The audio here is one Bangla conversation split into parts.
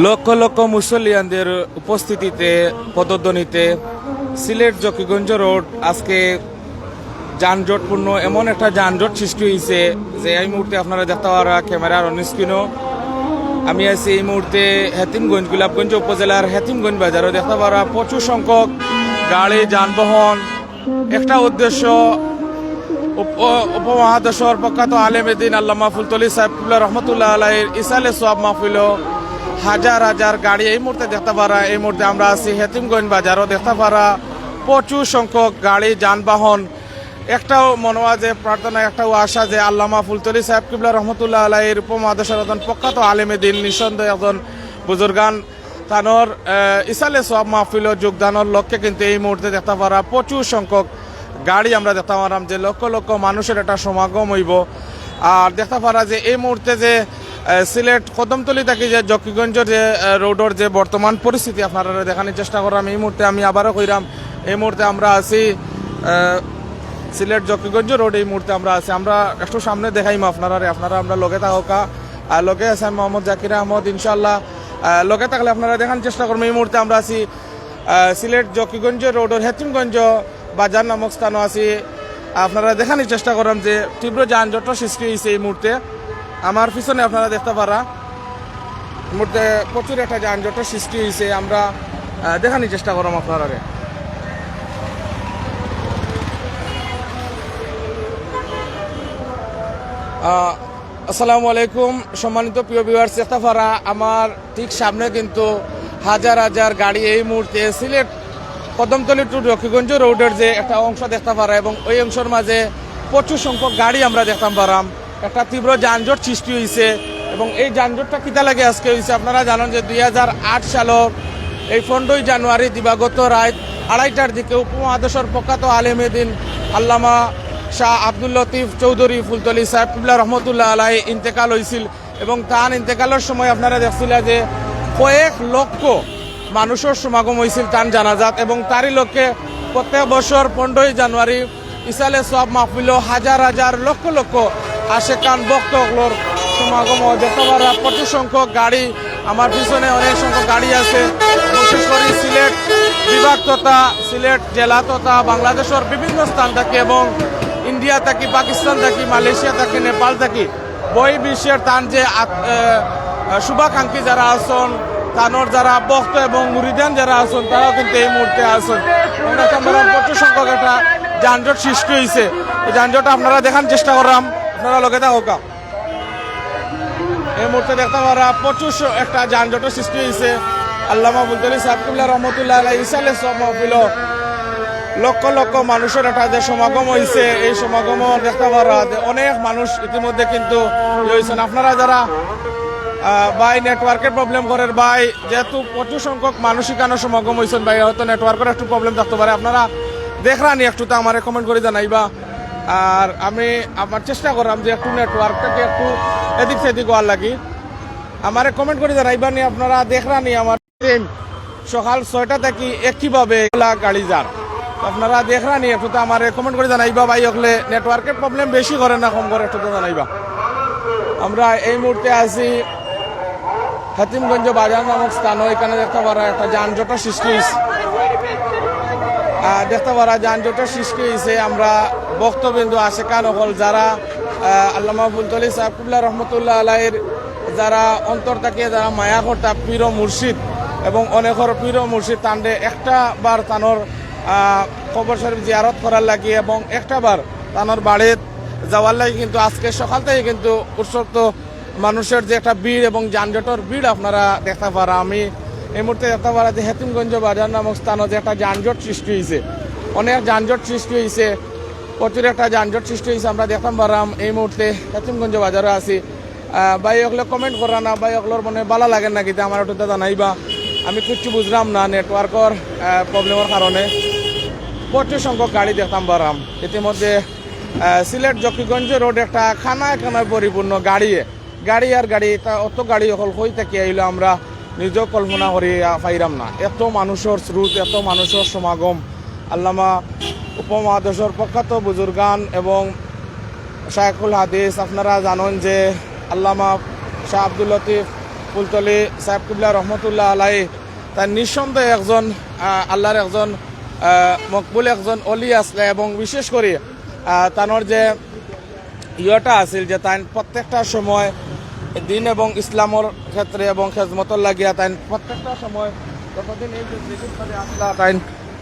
লক্ষ লক্ষ মুসল্লিয়ানদের উপস্থিতিতে পদধ্বনিতে সিলেট জকিগঞ্জ রোড আজকে যানজটপূর্ণ এমন একটা যানজট সৃষ্টি হয়েছে যে এই মুহূর্তে আপনারা দেখতে পারা ক্যামেরার অন স্ক্রিনও আমি আছি এই মুহূর্তে হেতিমগঞ্জ গোলাপগঞ্জ উপজেলার হেতিমগঞ্জ বাজারও দেখতে পারা প্রচুর সংখ্যক গাড়ি যানবাহন একটা উদ্দেশ্য উপমহাদেশের প্রখ্যাত আলেমেদিন আল্লামা ফুলতলি সাহেবুল্লাহ রহমতুল্লাহ আলাইহির ইসালে সোয়াব মাহফিল হাজার হাজার গাড়ি এই মুহূর্তে দেখতে পারা এই মুহূর্তে আমরা আছি হেতিমগঞ্জ বাজারও দেখতে পারা প্রচুর সংখ্যক গাড়ি যানবাহন একটাও মনে হয় যে প্রার্থনা একটাও আশা যে আল্লামা ফুলতলি সাহেব কিবলা রহমতুল্লাহ আলাইহির উপমহাদেশের একজন প্রখ্যাত আলেমেদিন নিঃসন্দেহে একজন বুজুর্গান তানোর ইসালে সোয়াব মাহফিল যোগদানের লক্ষ্যে কিন্তু এই মুহূর্তে দেখতে পারা প্রচুর সংখ্যক গাড়ি আমরা দেখতে পারাম যে লক্ষ লক্ষ মানুষের একটা সমাগম হইব। আর দেখতে পারা যে এই মুহূর্তে যে সিলেট কদমতলি থেকে যে জকিগঞ্জের যে রোডের যে বর্তমান পরিস্থিতি আপনারা দেখানোর চেষ্টা করলাম এই মুহূর্তে আমি আবারও কইরাম এই মুহূর্তে আমরা আছি সিলেট জকিগঞ্জ রোড এই মুহূর্তে আমরা আছি আমরা একটু সামনে দেখাইম আপনারা আমরা লগে থাকা আর লগে আছে মোহাম্মদ জাকির আহমদ ইনশাল্লাহ লগে থাকলে আপনারা দেখানোর চেষ্টা করবো এই মুহূর্তে আমরা আছি সিলেট জকিগঞ্জ রোডের হেতিমগঞ্জ বাজার নামক স্থানও আছি আপনারা দেখানোর চেষ্টা করলাম যে তীব্র যানজটের সৃষ্টি হয়েছে এই মুহূর্তে আমার পিছনে আপনারা দেখতে পারা এই মুহূর্তে প্রচুর একটা যানজটের সৃষ্টি হয়েছে আমরা দেখানোর চেষ্টা করলাম আপনারা। আসসালামু আলাইকুম সম্মানিত প্রিয় ভিউয়ার্স দেখতে পারা আমার ঠিক সামনে কিন্তু হাজার হাজার গাড়ি এই মুহূর্তে সিলেট কদমতলি টু জকিগঞ্জ রোডের যে একটা অংশ দেখতে পারা এবং ওই অংশের মাঝে প্রচুর সংখ্যক গাড়ি আমরা দেখতাম পারাম একটা তীব্র যানজট সৃষ্টি হয়েছে এবং এই যানজটটা কিতা লাগে আজকে হয়েছে আপনারা জানেন যে 2008 সালের এই 15ই জানুয়ারি দিবাগত রাত 2:30টার দিকে উপমহাদেশের প্রখ্যাত আলেমেদিন আল্লামা শাহ আব্দুল লতিফ চৌধুরী ফুলতলি সাহেবুল্লাহ রহমতুল্লাহ আলাইহি ইন্তেকাল হয়েছিল এবং তার ইন্তেকালের সময় আপনারা দেখছিলেন যে কয়েক লক্ষ মানুষের সমাগম হয়েছিল তার জানাজাত এবং তারই লক্ষ্যে প্রত্যেক বছর 15ই জানুয়ারি ইসালে সোয়াব মাহফিল হাজার হাজার লক্ষ লক্ষ আশেকান ভক্তগুলোর সমাগম দেখতে পারা প্রচুর সংখ্যক গাড়ি আমার পিছনে অনেক সংখ্যক গাড়ি আছে বিশেষ করে সিলেট বিভাগ তথা সিলেট জেলা তথা বাংলাদেশের বিভিন্ন স্থান থেকে এবং ইন্ডিয়া থাকি পাকিস্তান থাকি মালয়েশিয়া থাকি নেপাল থাকি বই বিশ্বের তান যে শুভাকাঙ্ক্ষী যারা আছেন তানোর যারা ভক্ত এবং মুরিদান যারা আছেন তারাও কিন্তু এই মুহূর্তে আছেন প্রচুর সংখ্যক একটা যানজট সৃষ্টি হয়েছে এই যানজট আপনারা দেখার চেষ্টা করলাম আপনারা লগে থাকা এই মুহূর্তে দেখতে পারা প্রচুর একটা যানজটের সৃষ্টি হয়েছে আল্লামা ফুলতলি সাহেবুল্লাহ রহমতুল্লাহ আলাইহি ইসালে সোয়াব মাহফিল লক্ষ লক্ষ মানুষের একটা যে সমাগম হয়েছে এই সমাগম দেখতে পারা অনেক মানুষ ইতিমধ্যে কিন্তু হয়েছেন আপনারা যারা বাই নেটওয়ার্কের প্রবলেম করেন বাই যেহেতু প্রচুর সংখ্যক মানুষই কেন সমাগম হয়েছেন ভাই হয়তো নেটওয়ার্কের একটু প্রবলেম থাকতে পারে আপনারা দেখরানি একটু তো আমার কমেন্ট করে জানাইবা আর আমি আমার চেষ্টা করলাম যে একটু নেটওয়ার্কটাকে একটু এদিক সেদিক হওয়ার লাগি আমার কমেন্ট করে জানাইবা নি আপনারা দেখরানি আমার সকাল 6টা থেকে একইভাবে গাড়ি যান আপনারা দেখরানি একটু তো আমার কমেন্ট করে জানাইবা ভাই হলে নেটওয়ার্কের প্রবলেম বেশি করে না কম করে একটু তো জানাইবা। আমরা এই মুহূর্তে আছি হাতিমগঞ্জ বাজার নামক স্থান এখানে দেখতে পারা একটা যানজটের সৃষ্টি হয়েছে দেখতে পারা যানজটের সৃষ্টি হয়েছে আমরা ভক্তবিন্দু আশেকান হল যারা আল্লামা ফুলতলি সাহেবুল্লাহ রহমতুল্লাহ আলাইহির যারা অন্তর থেকে যারা মায়া কর্তা পীর মুর্শিদ এবং অনেকের পীর মুর্শিদ তান্ডে একটা বার তানোর কবর শরীফ জিয়ারত করার লাগি এবং একটা বার তানোর বাড়ির যাওয়ার লাগে কিন্তু আজকে সকাল থেকে কিন্তু উৎসব মানুষের যে একটা ভিড় এবং যানজটের ভিড় আপনারা দেখতে পারা আমি এই মুহূর্তে দেখতে পারা যে হেতিমগঞ্জ বাজার নামক স্থানে যে একটা যানজট সৃষ্টি হয়েছে অনেক যানজট সৃষ্টি হয়েছে প্রচুর একটা যানজট সৃষ্টি হয়েছে আমরা দেখতাম পারাম এই মুহূর্তে হেতিমগঞ্জ বাজারে আছি ভাই ওগুলো কমেন্ট করা না ভাই ওগুলোর মানে ভালো লাগে না কিন্তু আমার একটু জানাইবা আমি কিচ্ছু বুঝলাম না নেটওয়ার্কের প্রবলেমের কারণে প্রচুর সংখ্যক গাড়ি দেখতাম পারাম ইতিমধ্যে সিলেট জকিগঞ্জ রোড একটা খানায় খানায় পরিপূর্ণ গাড়ি আর গাড়ি অত গাড়ি অকল হয়ে থাকি আইলে আমরা নিজেও কল্পনা করি পাইরাম না এত মানুষের স্রোত এত মানুষের সমাগম আল্লামা উপমহাদেশের প্রখ্যাত বুজুর্গান এবং শায়খুল হাদিস আপনারা জানেন যে আল্লামা শাহ আব্দুল লতিফ ফুলতলি সাহেব কিবলা রহমতুল্লাহ আলাই তার নিঃসন্দেহে একজন আল্লাহর একজন মকবুল একজন অলি আসলে, এবং বিশেষ করে তানোর যে ইয়েটা আছিল যে তাই প্রত্যেকটা সময় দিন এবং ইসলামর ক্ষেত্রে এবং খেজমতর লাগিয়া তাই প্রত্যেকটা সময় যতদিন এই আসলা তাই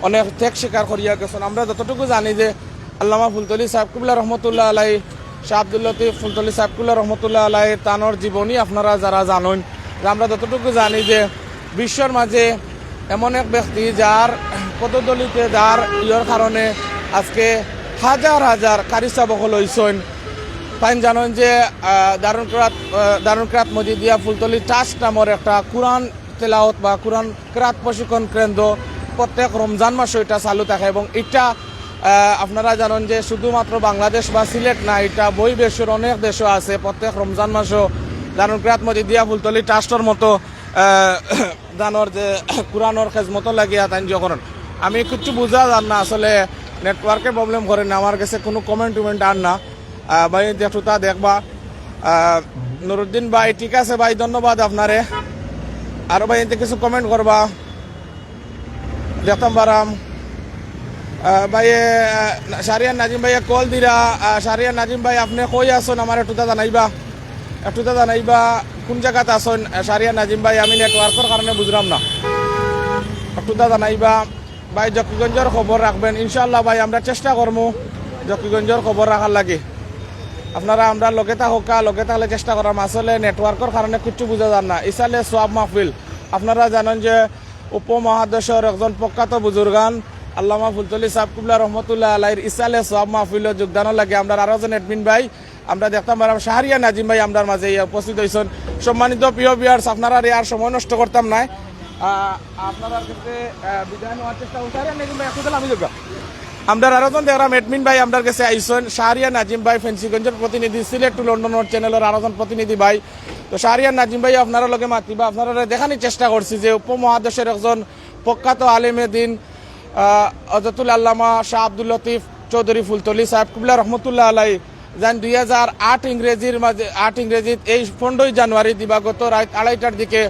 অনেক ত্যাগ স্বীকার করিয়া গেছেন। আমরা যতটুকু জানি যে আল্লামা ফুলতলি সাহেব কিবলা রহমতুল্লাহ আলাই, শাহ আব্দুল লতিফ ফুলতলি সাহেব কিবলা রহমতুল্লাহ আলাই তানোর জীবনী আপনারা যারা জানেন, আমরা যতটুকু জানি যে বিশ্বর মাঝে এমন এক ব্যক্তি যার পদদলিতে যার ইয়র কারণে আজকে হাজার হাজার কারি চাবকল হইছেন। তাই জানেন যে দারুন কিরাত মজিদিয়া ফুলতলি ট্রাস্ট নামের একটা কোরআন তেলাওয়াত বা কোরআন কিরাত প্রশিক্ষণ কেন্দ্র প্রত্যেক রমজান মাসে এটা চালু থাকে, এবং এটা আপনারা জানেন যে শুধুমাত্র বাংলাদেশ বা সিলেট না, এটা বই বিশ্বের অনেক দেশও আছে। প্রত্যেক রমজান মাসও দারুন কিরাত মজিদিয়া ফুলতলি ট্রাস্টের মতো জানোর যে কোরআনের খেজমতো লাগিয়া তাই করেন। আমি কিছু বুঝা যান না, আসলে নেটওয়ার্কে প্রবলেম করেন না, আমার কাছে কোনো কমেন্ট টুমেন্ট আর না। ভাই দেখুতা দেখবা নুরুদ্দিন ভাই, ঠিক আছে ভাই, ধন্যবাদ আপনারে। আরো ভাই এতে কিছু কমেন্ট করবা দেখতাম পারাম। ভাই শাহরিয়ার নাজিম ভাইয়া কল দিরা। শাহরিয়ার নাজিম ভাই আপনি কই আসুন, আমার একটুটা জানাইবা কোন জায়গাতে আসুন শাহরিয়ার নাজিম ভাই, আমি নেটওয়ার্কের কারণে বুঝলাম না, একটুটা জানাইবা। ভাই জকিগঞ্জের খবর রাখবেন ইনশাল্লাহ। ভাই আমরা চেষ্টা করবো জকিগঞ্জের খবর রাখার লাগে। আপনারা আমরা লগে থাকলে চেষ্টা করাম। আসলে নেটওয়ার্কের কারণে কিছু বোঝা যান না। ইসালে সোয়াব মাহফিল আপনারা জানেন যে উপমহাদেশের একজন প্রখ্যাত বুজুর্গান আল্লামা ফুলতলি সাহেব কিবলা রহমতুল্লাহ আলাইর ইসালে সোয়াব মাহফিল যোগদানের লাগে আমরা আরো জন এডমিন ভাই আমরা দেখতাম পারাম শাহরিয়ার নাজিম ভাই আমরার মাঝে উপস্থিত হয়েছেন। সম্মানিত প্রিয় ভিউয়ার্স, আপনারা আর সময় নষ্ট করতাম নাই, আপনারা ক্ষেত্রে বিদায় নেওয়ার চেষ্টা করছি। শাহরিয়ার নাজিম ভাই একটু আমি যোগা আমরা আরো জন দেখলাম এডমিন ভাই আমরার কাছে আইসেন। শাহরিয়ার নাজিম ভাই ফেন্সিগঞ্জের প্রতিনিধি, সিলেট টু লন্ডনের চ্যানেলের আরো জন প্রতিনিধি ভাই। তো শাহরিয়ার নাজিম ভাই আপনারা লগে মাতিবা, আপনারা দেখানোর চেষ্টা করছি যে উপমহাদেশের একজন প্রখ্যাত আলেমে দিন হযরতুল আল্লামা শাহ আব্দুল লতিফ চৌধুরী ফুলতলি সাহেব কিবলা রহমতুল্লাহ আলাই যান 2008 ইংরেজিত এই 15 জানুয়ারি দিবাগত রাত 2:30টার দিকে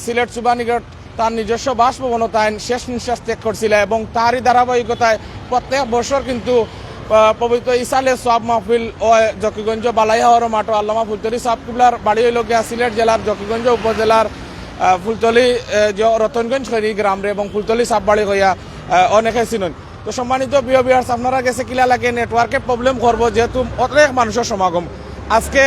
সিলেট সুবানীগড় তার নিজস্ব বাসভবনে তাই শেষ নিঃশ্বাস ত্যাগ করছিল, এবং তারই ধারাবাহিকতায় প্রত্যেক বছর কিন্তু পবিত্র ইসালে সোয়াব মাহফিল ও জকিগঞ্জ বালাইহাওয়ার মাঠ আল্লামা ফুলতলি সাহেব কিবলার বাড়ি হইল গিয়া সিলেট জেলার জকিগঞ্জ উপজেলার ফুলতলি রতনগঞ্জ খৈরি গ্রামরে, এবং ফুলতলি সাববাড়ি হইয়া অনেকে চিনুন। তো সম্মানিত প্রিয় ভিউয়ার্স, আপনারা গেছে কিলা লাগে নেটওয়ার্কে প্রবলেম করবো, যেহেতু অনেক মানুষের সমাগম আজকে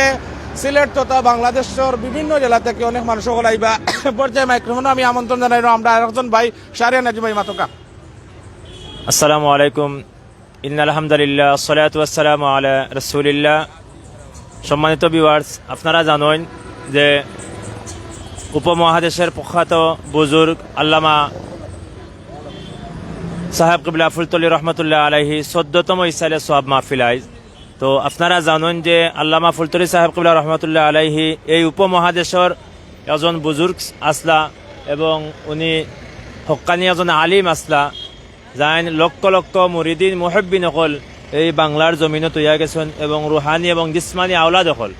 সিলেট তথা বাংলাদেশের বিভিন্ন জেলা থেকে অনেক মানুষ আইবা পর্যায়ে মাইক্রোফোনে আমি আমন্ত্রণ জানাই। আমরা আরেকজন ভাই শাহরিয়ার নাজিম ভাই মাতকা। আসসালামু আলাইকুম, ইন্নাল হামদুলিল্লাহ আসসালাতু ওয়াসসালামু আলা রাসূলিল্লাহ। সম্মানিত ভিউয়ার্স, আপনারা জানেন যে উপমহাদেশের প্রখ্যাত বুজুর্গ আল্লামা সাহেব কিবলা ফুলতলি রহমতুল্লাহ আলাইহি 14তম ইসালে সোয়াব মাহফিল আইজ। তো আপনারা জানেন যে আল্লামা ফুলতলি সাহেব কিবলা রহমতুল্লাহ আলাইহি এই উপমহাদেশের একজন বুজুর্গ আসলা, এবং উনি হক্কানি একজন আলিম আসলা, যাইন লক্ষ লক্ষ মুরিদিন মুহিব্বিন অকল এই বাংলার জমিনে তৈয়া গেছেন, এবং রুহানি এবং জিসমানি আওলাদ অকল।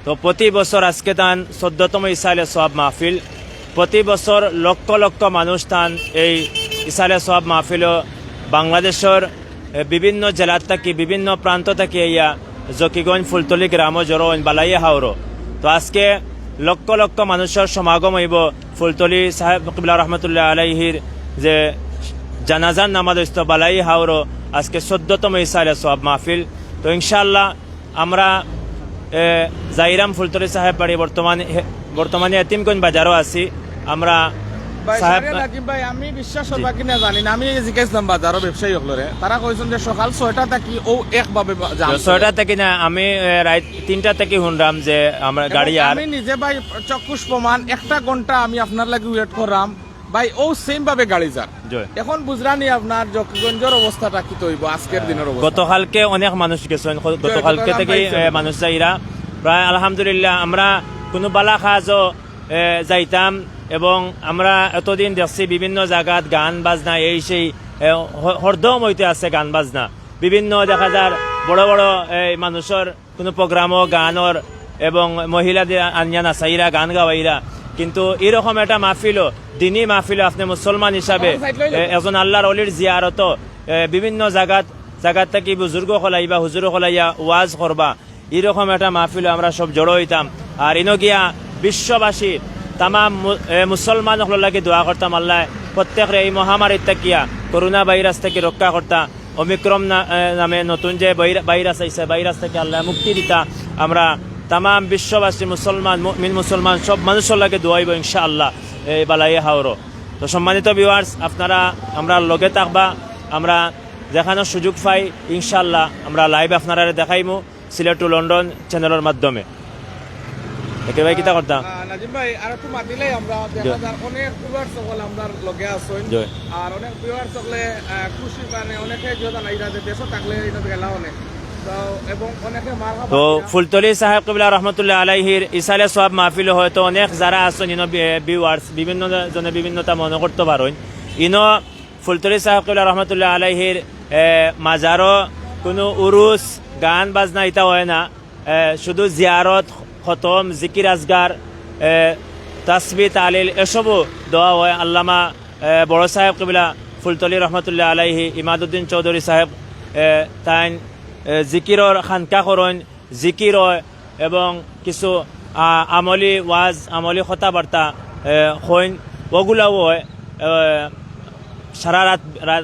তো প্রতি বছর আজকে তান 14তম ইসালে সোয়াব মাহফিল, প্রতি বছর লক্ষ লক্ষ মানুষ তান এই ইসালে সোয়াব মাহফিল বাংলাদেশের বিভিন্ন জেলার থাকি বিভিন্ন প্রান্ত থেকে ইয়া জকিগঞ্জ ফুলতলি গ্রাম জড়ো বালাইয়া হাওড়ো। তো আজকে লক্ষ লক্ষ মানুষের সমাগম হইব ফুলতলি সাহেব কিবলা রহমতুল্লাহ আলাইহির যে জানাজান নামাজ হইত বালাই হাওড়ো আজকে 14তম ইসালে সোয়াব মাহফিল। তো ইনশাআল্লাহ আমরা জাইরাম ফুলতলি সাহেব বাড়ি বর্তমানে এতিমগঞ্জ বাজারও আছি। আমরা ভাই আমি বিশ্বাস করবা কিনা জানি না, আমি জিজ্ঞাসলাম বাজারও ব্যবসায়ী হকলরে, তারা কইছেন যে সকাল 6টা থেকে ও একভাবে 6টা থেকে না, আমি রাত 3টা থেকে শুনলাম যে আমরা গাড়ি আর আমি নিজে ভাই চক্ষুষ প্রমাণ 1টা ঘন্টা আমি আপনার লাগি ওয়েট করলাম ভাই, ও সেম ভাবে গাড়ি যার। এখন বুঝরানি আপনার জকিগঞ্জের অবস্থাটা কি তৈব আজকের দিনের অবস্থা? গতকালকে অনেক মানুষ গেছেন, গতকালকে থেকে মানুষ যাইরা প্রায় আলহামদুলিল্লাহ। আমরা কোনো বালা খাজও যাইতাম, এবং আমরা এতদিন দেখছি বিভিন্ন জায়গাত গান বাজনা এই সেই হরদম হইতে আছে গান বাজনা, বিভিন্ন দেখা যার বড় বড় এই মানুষের কোনো প্রোগ্রামও গানের এবং মহিলাদের আনিয়া নাচাইরা গান গাওয়াইরা, কিন্তু এরকম একটা মাহফিল দিনী মাহফিল আপনি মুসলমান হিসাবে একজন আল্লাহর অলির জিয়ারত বিভিন্ন জায়গাত থেকে বুজুর্গ হলাইবা হুজুর হলাইয়া ওয়াজ করবা, এরকম একটা মাহফিল আমরা সব জড়ো হইতাম। আর ইনগিয়া বিশ্ববাসী তাম মুসলমান হলাকে দোয়া করতাম আল্লাহ প্রত্যেকের এই মহামারীর তাকিয়া করোনা ভাইরাস থেকে রক্ষা করতা, অমিক্রম নামে নতুন যে ভাইরাস আইছে ভাইরাস থেকে আল্লাহ মুক্তি দিতা। আমরা তাম বিশ্ববাসী মুসলমান মুমিন মুসলমান সব মানুষের লাগে দোয়াইব ইনশাআল্লাহ এই বালাই হাওর। তো সম্মানিত ভিউয়ার্স, আপনারা আমরা লগে থাকবা, আমরা দেখানোর সুযোগ পাই ইনশাআল্লাহ আমরা লাইভ আপনারা দেখাইমু সিলেট টু লন্ডন চ্যানেলের মাধ্যমে। একে ভাই কিতা করতাম নাজিম ভাই আর একটু মাতিলেই আমরা দেখা যায় অনেক ভিউয়ার্স সকল আমরা লগে আছেন, আর অনেক ভিউয়ার্স সকলে খুশি মানে অনেকে যদি নাইরা যে দেশে থাকলে এটা গেলা অনেক এবং অনেকে মারহাবা। তো ফুলতলি সাহেব কিবলা রহমতুল্লাহ আলাইহির ইসালে সওয়াব মাহফিল হয়তো অনেক যারা আছেন ইনো ভিউয়ার্স বিভিন্ন জনে বিভিন্নতা মনে করতে পারেন। ইনো ফুলতলি সাহেব কিবলা রহমতুল্লাহ আলাইহির মাজারও কোনো উরুস গান বাজনা ইতা হয় না, শুধু জিয়ারত খতম জিকির আজগার তাসবিহ তালিল এসবও দোয়া হয়। আল্লামা বড় সাহেব কিবলা ফুলতলি রহমতুল্লাহ আলাইহি ইমাদুদ্দিন চৌধুরী সাহেব তাই জিকিরর খানকা করেন, জিকির হয় এবং কিছু আমলি ওয়াজ আমলি কথাবার্তা হইন, ওগুলাও হয় সারা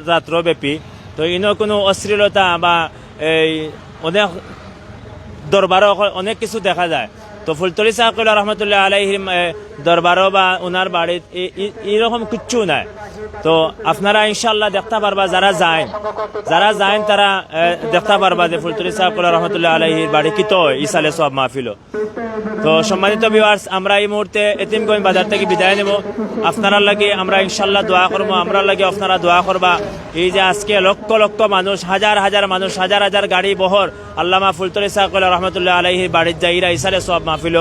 রাত্র ব্যাপী। তো ইনো কোনো অশ্লীলতা বা এই অনেক দরবারও অনেক কিছু দেখা যায়। তো ফুলতলি সাহেব রহমতুল্লাহ আলাইহির দরবারও বা ওনার বাড়িত এইরকম কিচ্ছু নাই। তো আপনারা ইনশাল্লাহ দেখতে পারবা, যারা যায় তারা দেখতে পারবা যে ফুলতলি সাহেব রহমতুল্লাহ আলাইহির বাড়ি কিতো ইসালে সব মাহফিল। তো সম্মানিত ভিউয়ার্স, আমরা এই মুহূর্তে এতিমগঞ্জ বাজার থেকে বিদায় নেব। আপনারা লাগে আমরা ইনশাল্লাহ দোয়া করবো, আমরা লাগে আপনারা দোয়া করবা। এই যে আজকে লক্ষ লক্ষ মানুষ, হাজার হাজার মানুষ, হাজার হাজার গাড়ি বহর আল্লামা ফুলতলি সাহেব রহমতুল্লাহ আলাইহির বাড়ির যাইরা ইসালে সব মাহফিল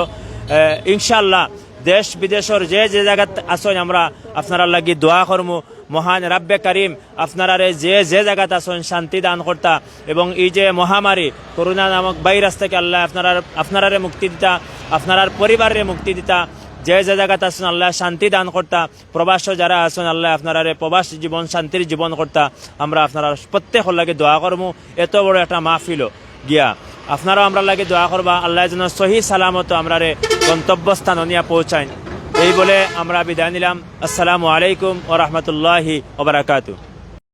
ইনশাল্লাহ দেশ বিদেশের যে যে জায়গাত আসেন আমরা আপনারা লাগি দোয়া করবো। মহান রাব্বে কারিম আপনারা যে যে জায়গাত আসেন শান্তি দান করতা এবং এই যে মহামারী করোনা নামক ভাইরাস থেকে আল্লাহ আপনারা মুক্তি দিতা, আপনার পরিবারের মুক্তি দিতা। যে যে জায়গাত আসেন আল্লাহ শান্তি দান করতা, প্রবাস যারা আসেন আল্লাহ আপনারা প্রবাস জীবন শান্তির জীবন করতা। আমরা আপনারা প্রত্যেকের লাগে দোয়া করবো। এত বড় একটা মাহফিল গিয়া আপনারাও আমরা লাগে দোয়া করবা, আল্লাহ যেন সহি সালামত আমরা গন্তব্যস্থান নিয়ে পৌঁছায়। এই বলে আমরা বিদায় নিলাম। আসসালামু আলাইকুম ওয়া রাহমাতুল্লাহি ওয়া বারাকাতুহু।